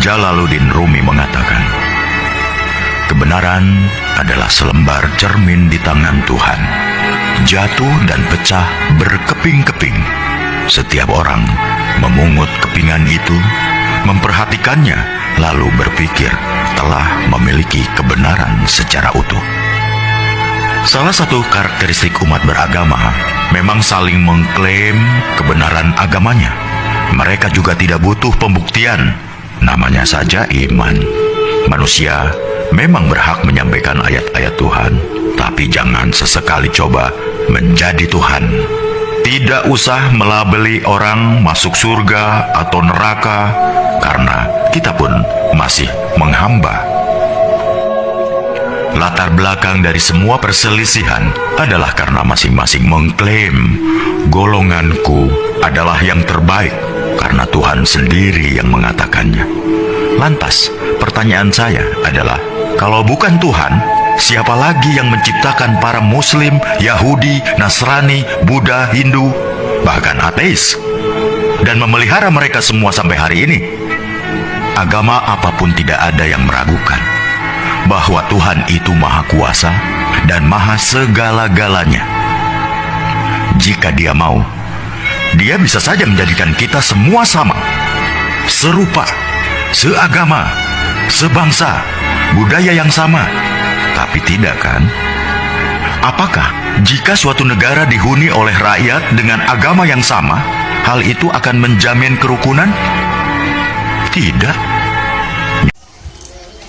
Jalaluddin Rumi mengatakan, kebenaran adalah selembar cermin di tangan Tuhan, jatuh dan pecah berkeping-keping. Setiap orang memungut kepingan itu, memperhatikannya, lalu berpikir telah memiliki kebenaran secara utuh. Salah satu karakteristik umat beragama memang saling mengklaim kebenaran agamanya. Mereka juga tidak butuh pembuktian, namanya saja iman. Manusia memang berhak menyampaikan ayat-ayat Tuhan, tapi jangan sesekali coba menjadi Tuhan. Tidak usah melabeli orang masuk surga atau neraka, karena kita pun masih menghamba. Latar belakang dari semua perselisihan adalah karena masing-masing mengklaim golonganku adalah yang terbaik, karena Tuhan sendiri yang mengatakannya. Lantas, pertanyaan saya adalah, kalau bukan Tuhan, siapa lagi yang menciptakan para Muslim, Yahudi, Nasrani, Buddha, Hindu, bahkan ateis, dan memelihara mereka semua sampai hari ini? Agama apapun tidak ada yang meragukan bahwa Tuhan itu Maha Kuasa dan Maha Segala-galanya. Jika Dia mau, Dia bisa saja menjadikan kita semua sama, serupa, seagama, sebangsa, budaya yang sama. Tapi tidak kan? Apakah jika suatu negara dihuni oleh rakyat dengan agama yang sama, hal itu akan menjamin kerukunan? Tidak.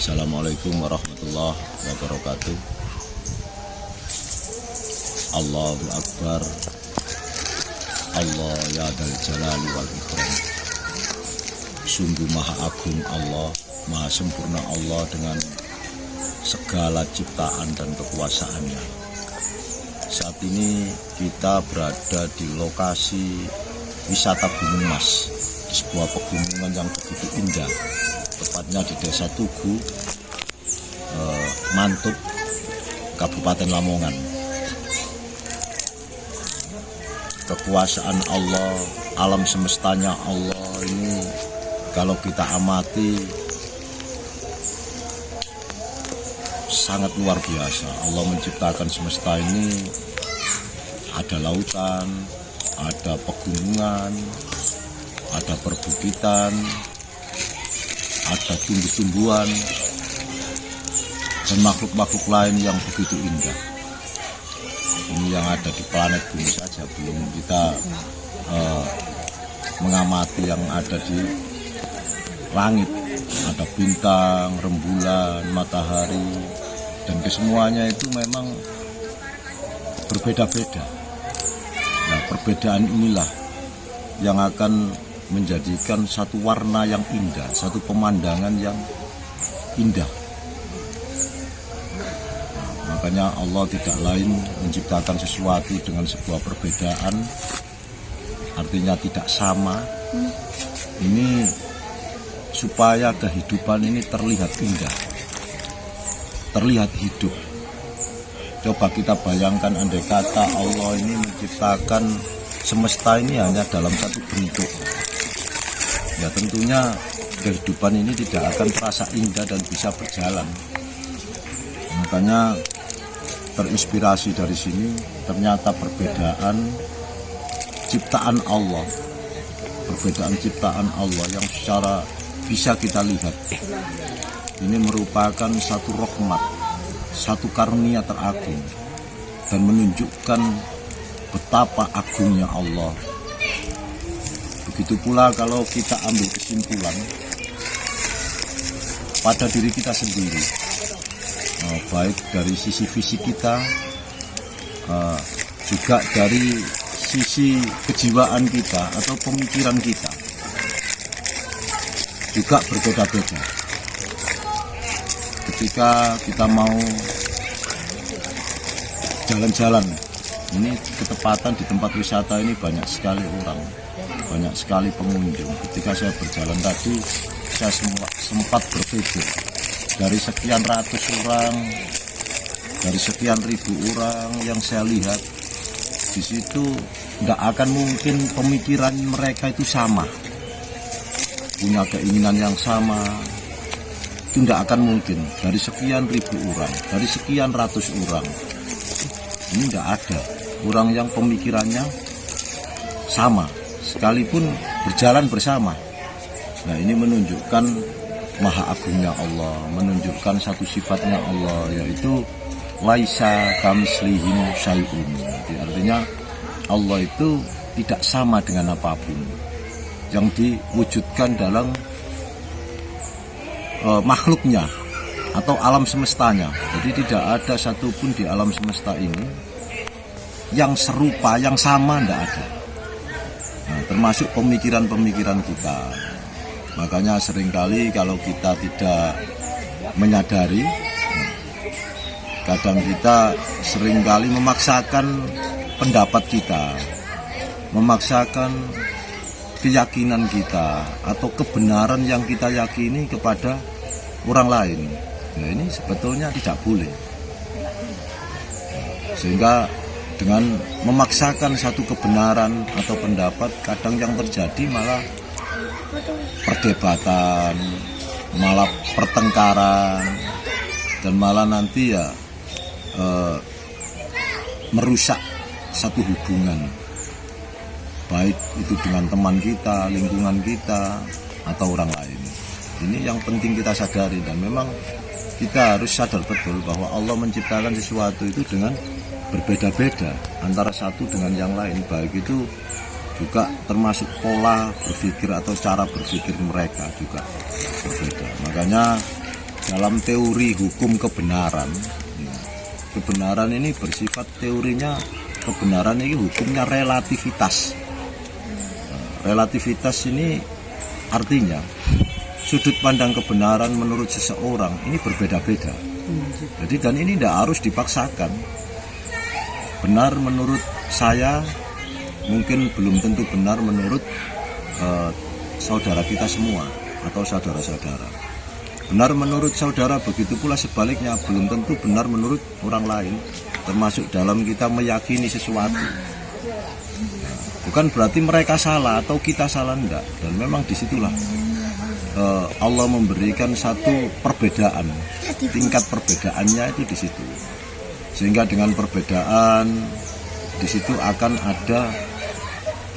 Assalamualaikum warahmatullahi wabarakatuh. Allahu Akbar. Allah ya dal jalali wal ikram. Sungguh maha agung Allah, maha sempurna Allah dengan segala ciptaan dan kekuasaannya. Saat ini kita berada di lokasi wisata Gunung Mas, di sebuah pegunungan yang begitu indah, tepatnya di Desa Tugu, Mantub, Kabupaten Lamongan. Kekuasaan Allah, alam semestanya Allah ini kalau kita amati sangat luar biasa. Allah menciptakan semesta ini, ada lautan, ada pegunungan, ada perbukitan, ada tumbuh-tumbuhan, dan makhluk-makhluk lain yang begitu indah. Ini yang ada di planet bumi saja, belum kita mengamati yang ada di langit. Ada bintang, rembulan, matahari, dan kesemuanya itu memang berbeda-beda. Nah, perbedaan inilah yang akan menjadikan satu warna yang indah, satu pemandangan yang indah. Makanya Allah tidak lain menciptakan sesuatu dengan sebuah perbedaan, artinya tidak sama. Ini supaya kehidupan ini terlihat indah, terlihat hidup. Coba kita bayangkan, andai kata Allah ini menciptakan semesta ini hanya dalam satu bentuk, ya tentunya kehidupan ini tidak akan terasa indah dan bisa berjalan. Makanya terinspirasi dari sini, ternyata perbedaan ciptaan Allah, perbedaan ciptaan Allah yang secara bisa kita lihat, ini merupakan satu rahmat, satu karunia teragung, dan menunjukkan betapa agungnya Allah. Begitu pula kalau kita ambil kesimpulan pada diri kita sendiri, baik dari sisi fisik kita, juga dari sisi kejiwaan kita atau pemikiran kita, juga berbeda-beda. Ketika kita mau jalan-jalan, ini ketepatan di tempat wisata ini banyak sekali orang, banyak sekali pengunjung. Ketika saya berjalan tadi, saya sempat berpikir, dari sekian ratus orang, dari sekian ribu orang yang saya lihat, di situ tidak akan mungkin pemikiran mereka itu sama. punya keinginan yang sama, itu tidak akan mungkin. Dari sekian ribu orang, dari sekian ratus orang, ini tidak ada orang yang pemikirannya sama, sekalipun berjalan bersama. Nah, ini menunjukkan maha agungnya Allah, menunjukkan satu sifatnya Allah, yaitu laisa kamitslihi syai'un. Jadi artinya Allah itu tidak sama dengan apapun yang diwujudkan dalam makhluknya atau alam semestanya. Jadi tidak ada satupun di alam semesta ini yang serupa, yang sama, tidak ada. Nah, termasuk pemikiran-pemikiran kita. Makanya seringkali kalau kita tidak menyadari, kadang kita seringkali memaksakan pendapat kita, memaksakan keyakinan kita atau kebenaran yang kita yakini kepada orang lain. Nah, ini sebetulnya tidak boleh. Sehingga dengan memaksakan satu kebenaran atau pendapat, kadang yang terjadi malah perdebatan, malah pertengkaran, dan malah nanti ya merusak satu hubungan, baik itu dengan teman kita, lingkungan kita, atau orang lain. Ini yang penting kita sadari, dan memang kita harus sadar betul bahwa Allah menciptakan sesuatu itu dengan berbeda-beda antara satu dengan yang lain, baik itu juga termasuk pola berpikir atau cara berpikir mereka juga berbeda. Makanya dalam teori hukum kebenaran, kebenaran ini bersifat teorinya, kebenaran ini hukumnya relativitas. Relativitas ini artinya sudut pandang kebenaran menurut seseorang ini berbeda-beda. Jadi dan ini tidak harus dipaksakan. Benar menurut saya mungkin belum tentu benar menurut saudara kita semua atau saudara-saudara. Benar menurut saudara, begitu pula sebaliknya belum tentu benar menurut orang lain, termasuk dalam kita meyakini sesuatu. Bukan berarti mereka salah atau kita salah, enggak. Dan memang disitulah Allah memberikan satu perbedaan, tingkat perbedaannya itu di situ. Sehingga dengan perbedaan di situ akan ada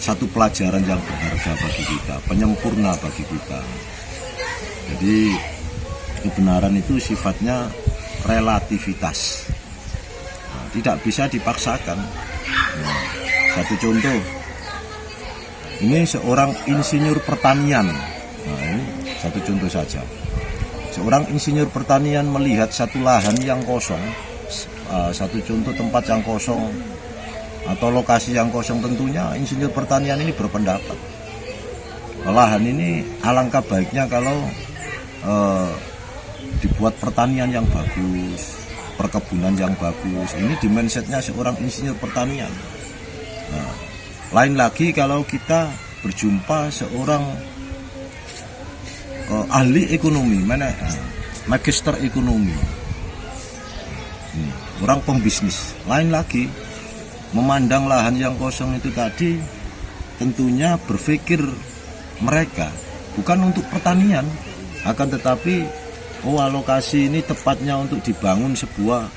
satu pelajaran yang berharga bagi kita, penyempurna bagi kita. Jadi kebenaran itu sifatnya relativitas, tidak bisa dipaksakan. Satu contoh, ini seorang insinyur pertanian. Ini satu contoh saja. Seorang insinyur pertanian melihat satu lahan yang kosong, satu contoh tempat yang kosong atau lokasi yang kosong, tentunya insinyur pertanian ini berpendapat lahan ini alangkah baiknya kalau dibuat pertanian yang bagus, perkebunan yang bagus. Ini di mindsetnya seorang insinyur pertanian. Nah, lain lagi kalau kita berjumpa seorang ahli ekonomi, magister ekonomi, orang pembisnis. Lain lagi memandang lahan yang kosong itu tadi, tentunya berpikir mereka bukan untuk pertanian, akan tetapi lokasi ini tepatnya untuk dibangun sebuah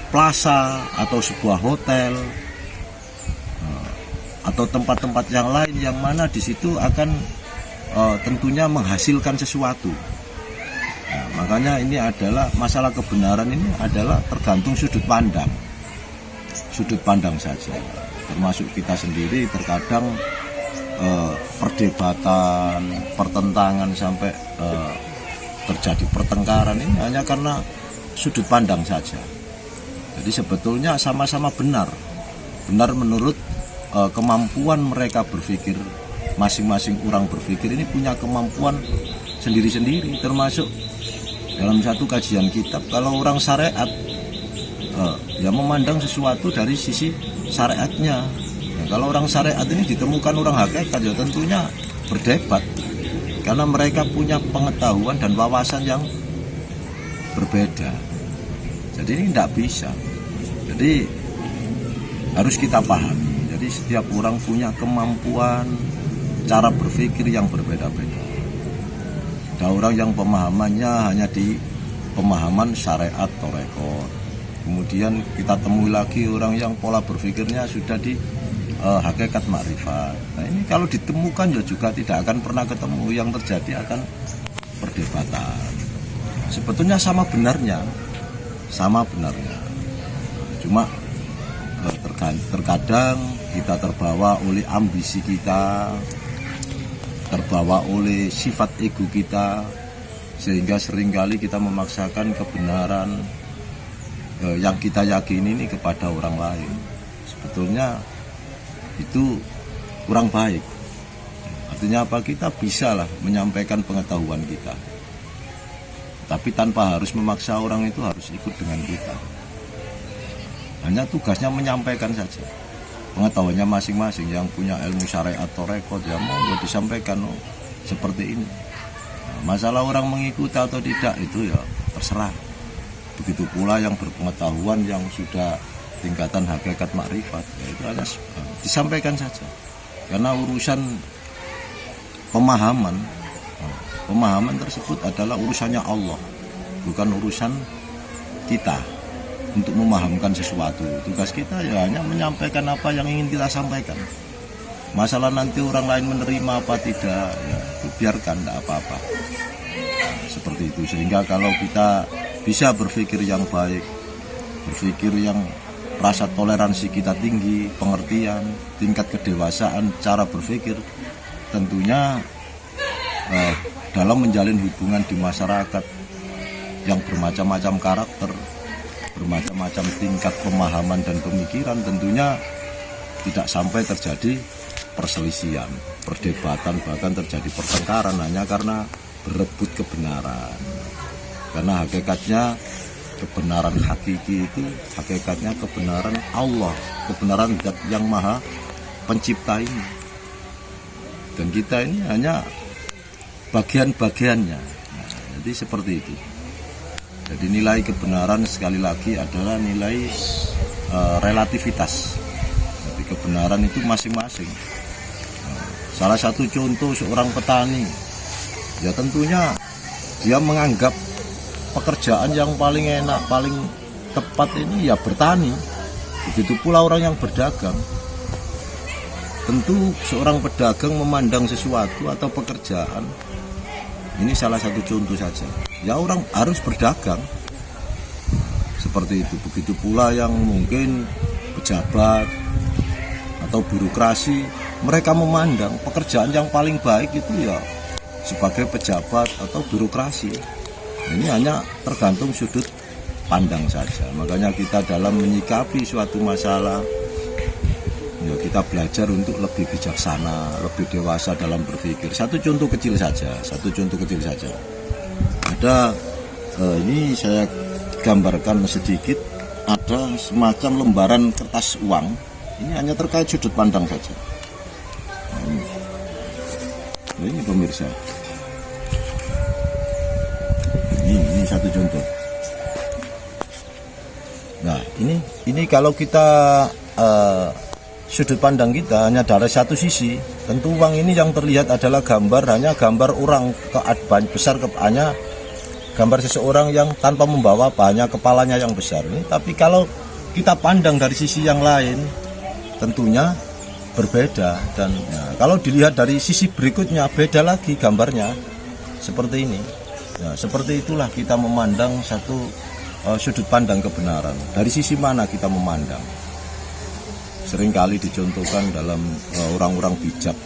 plaza atau sebuah hotel atau tempat-tempat yang lain yang mana di situ akan tentunya menghasilkan sesuatu. Nah, makanya ini adalah masalah kebenaran, ini adalah tergantung sudut pandang saja. Termasuk kita sendiri terkadang perdebatan, pertentangan sampai terjadi pertengkaran ini hanya karena sudut pandang saja. Jadi sebetulnya sama-sama benar menurut kemampuan mereka berpikir. Masing-masing orang berpikir ini punya kemampuan sendiri-sendiri, termasuk dalam satu kajian kitab, kalau orang syariat ya memandang sesuatu dari sisi syariatnya. Nah, kalau orang syariat ini ditemukan orang hakikat, ya tentunya berdebat, karena mereka punya pengetahuan dan wawasan yang berbeda. Jadi ini tidak bisa. Jadi harus kita pahami. Jadi setiap orang punya kemampuan cara berpikir yang berbeda-beda. Ada orang yang pemahamannya hanya di pemahaman syariat torekot. Kemudian kita temui lagi orang yang pola berpikirnya sudah di hakikat makrifat. Nah ini kalau ditemukan ya juga tidak akan pernah ketemu, yang terjadi akan perdebatan. Sebetulnya sama benarnya. Cuma terkadang kita terbawa oleh ambisi kita, terbawa oleh sifat ego kita, sehingga seringkali kita memaksakan kebenaran yang kita yakini ini kepada orang lain. Sebetulnya itu kurang baik. Artinya apa? Kita bisalah menyampaikan pengetahuan kita, tapi tanpa harus memaksa orang itu harus ikut dengan kita. Hanya tugasnya menyampaikan saja pengetahuannya masing-masing. Yang punya ilmu syariat atau rekod ya mau disampaikan seperti ini. Nah, masalah orang mengikuti atau tidak itu ya terserah. Begitu pula yang berpengetahuan yang sudah tingkatan hakikat makrifat, ya itu hanya disampaikan saja. Karena urusan pemahaman tersebut adalah urusannya Allah, bukan urusan kita untuk memahamkan sesuatu. Tugas kita ya hanya menyampaikan apa yang ingin kita sampaikan. Masalah nanti orang lain menerima apa tidak, ya itu biarkan, tidak apa-apa. Seperti itu. Sehingga kalau kita bisa berpikir yang baik, berpikir yang rasa toleransi kita tinggi, pengertian, tingkat kedewasaan, cara berpikir, tentunya dalam menjalin hubungan di masyarakat yang bermacam-macam karakter, bermacam-macam tingkat pemahaman dan pemikiran, tentunya tidak sampai terjadi perselisihan, perdebatan, bahkan terjadi pertengkaran hanya karena berebut kebenaran. Karena hakikatnya kebenaran hakiki itu hakikatnya kebenaran Allah, kebenaran zat yang maha pencipta ini. Dan kita ini hanya bagian-bagiannya. Nah, jadi seperti itu. Jadi nilai kebenaran sekali lagi adalah nilai relativitas. Jadi kebenaran itu masing-masing. Salah satu contoh seorang petani, ya tentunya dia menganggap pekerjaan yang paling enak, paling tepat ini ya bertani. Begitu pula orang yang berdagang. Tentu seorang pedagang memandang sesuatu atau pekerjaan, ini salah satu contoh saja, ya orang harus berdagang. Seperti itu. Begitu pula yang mungkin pejabat atau birokrasi, mereka memandang pekerjaan yang paling baik itu ya sebagai pejabat atau birokrasi. Ini hanya tergantung sudut pandang saja. Makanya kita dalam menyikapi suatu masalah, ya kita belajar untuk lebih bijaksana, lebih dewasa dalam berpikir. Satu contoh kecil saja. Ada ini saya gambarkan sedikit. Ada semacam lembaran kertas uang. Ini hanya terkait sudut pandang saja. Nah, ini pemirsa. Ini satu contoh. Nah, ini kalau kita sudut pandang kita hanya dari satu sisi, tentu uang ini yang terlihat adalah hanya gambar orang besar, hanya gambar seseorang yang tanpa membawa apa, hanya kepalanya yang besar ini. Tapi kalau kita pandang dari sisi yang lain, tentunya berbeda. Dan ya, kalau dilihat dari sisi berikutnya, beda lagi gambarnya, seperti ini. Ya, seperti itulah kita memandang satu sudut pandang kebenaran. Dari sisi mana kita memandang? Seringkali dicontohkan dalam orang-orang bijak.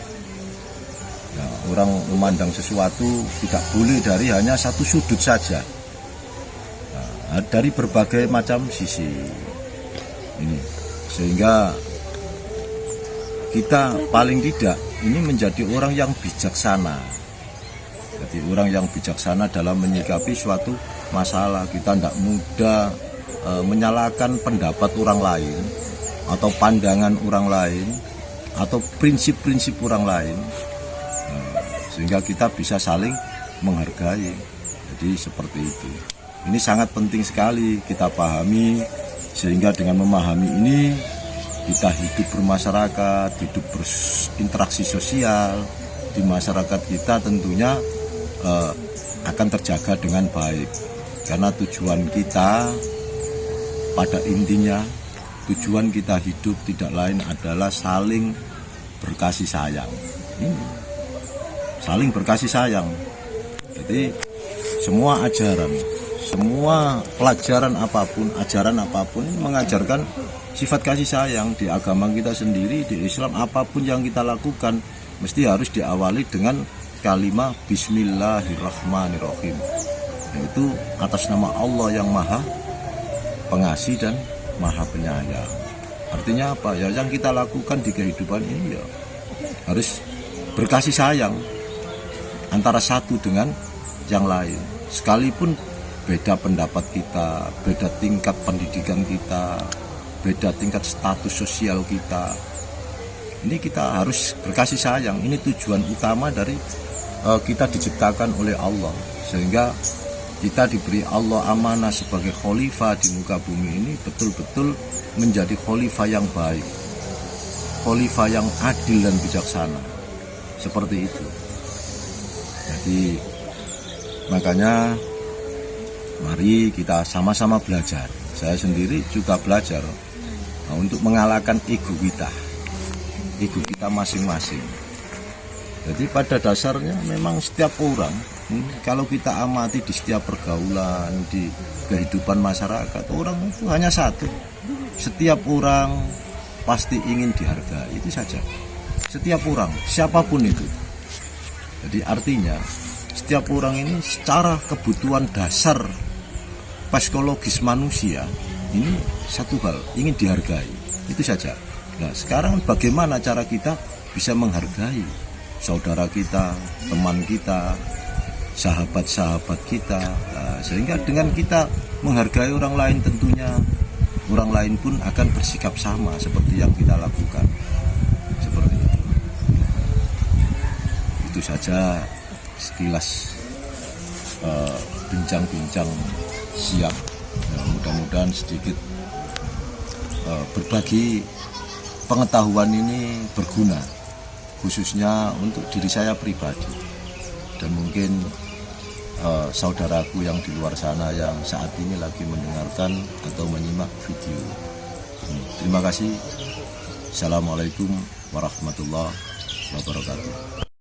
Ya, orang memandang sesuatu tidak boleh dari hanya satu sudut saja. Nah, dari berbagai macam sisi. Ini sehingga kita paling tidak ini menjadi orang yang bijaksana. Jadi orang yang bijaksana dalam menyikapi suatu masalah. Kita tidak mudah menyalahkan pendapat orang lain atau pandangan orang lain atau prinsip-prinsip orang lain, sehingga kita bisa saling menghargai. Jadi seperti itu. Ini sangat penting sekali kita pahami, sehingga dengan memahami ini kita hidup bermasyarakat, hidup berinteraksi sosial, di masyarakat kita tentunya akan terjaga dengan baik. Karena tujuan kita pada intinya, tujuan kita hidup tidak lain adalah saling berkasih sayang. Saling berkasih sayang. Jadi semua ajaran, semua pelajaran apapun, ajaran apapun ini mengajarkan sifat kasih sayang. Di agama kita sendiri, di Islam, apapun yang kita lakukan mesti harus diawali dengan kalimat Bismillahirrahmanirrahim, yaitu atas nama Allah yang Maha Pengasih dan Maha Penyayang. Artinya apa? Ya, yang kita lakukan di kehidupan ini ya harus berkasih sayang antara satu dengan yang lain. Sekalipun beda pendapat kita, beda tingkat pendidikan kita, beda tingkat status sosial kita, ini kita harus berkasih sayang. Ini tujuan utama dari kita diciptakan oleh Allah, sehingga kita diberi Allah amanah sebagai khalifah di muka bumi ini, betul-betul menjadi khalifah yang baik, khalifah yang adil dan bijaksana, seperti itu. Jadi makanya mari kita sama-sama belajar. Saya sendiri juga belajar untuk mengalahkan ego kita masing-masing. Jadi pada dasarnya memang setiap orang, kalau kita amati di setiap pergaulan, di kehidupan masyarakat, orang itu hanya satu. Setiap orang pasti ingin dihargai, itu saja. Setiap orang, siapapun itu. Jadi artinya setiap orang ini secara kebutuhan dasar psikologis manusia ini satu hal, ingin dihargai, itu saja. Nah, sekarang bagaimana cara kita bisa menghargai saudara kita, teman kita, sahabat-sahabat kita, sehingga dengan kita menghargai orang lain, tentunya orang lain pun akan bersikap sama seperti yang kita lakukan. Seperti itu. Itu saja sekilas bincang-bincang siang. Mudah-mudahan sedikit berbagi pengetahuan ini berguna, khususnya untuk diri saya pribadi, dan mungkin saudaraku yang di luar sana yang saat ini lagi mendengarkan atau menyimak video. Terima kasih. Assalamualaikum warahmatullahi wabarakatuh.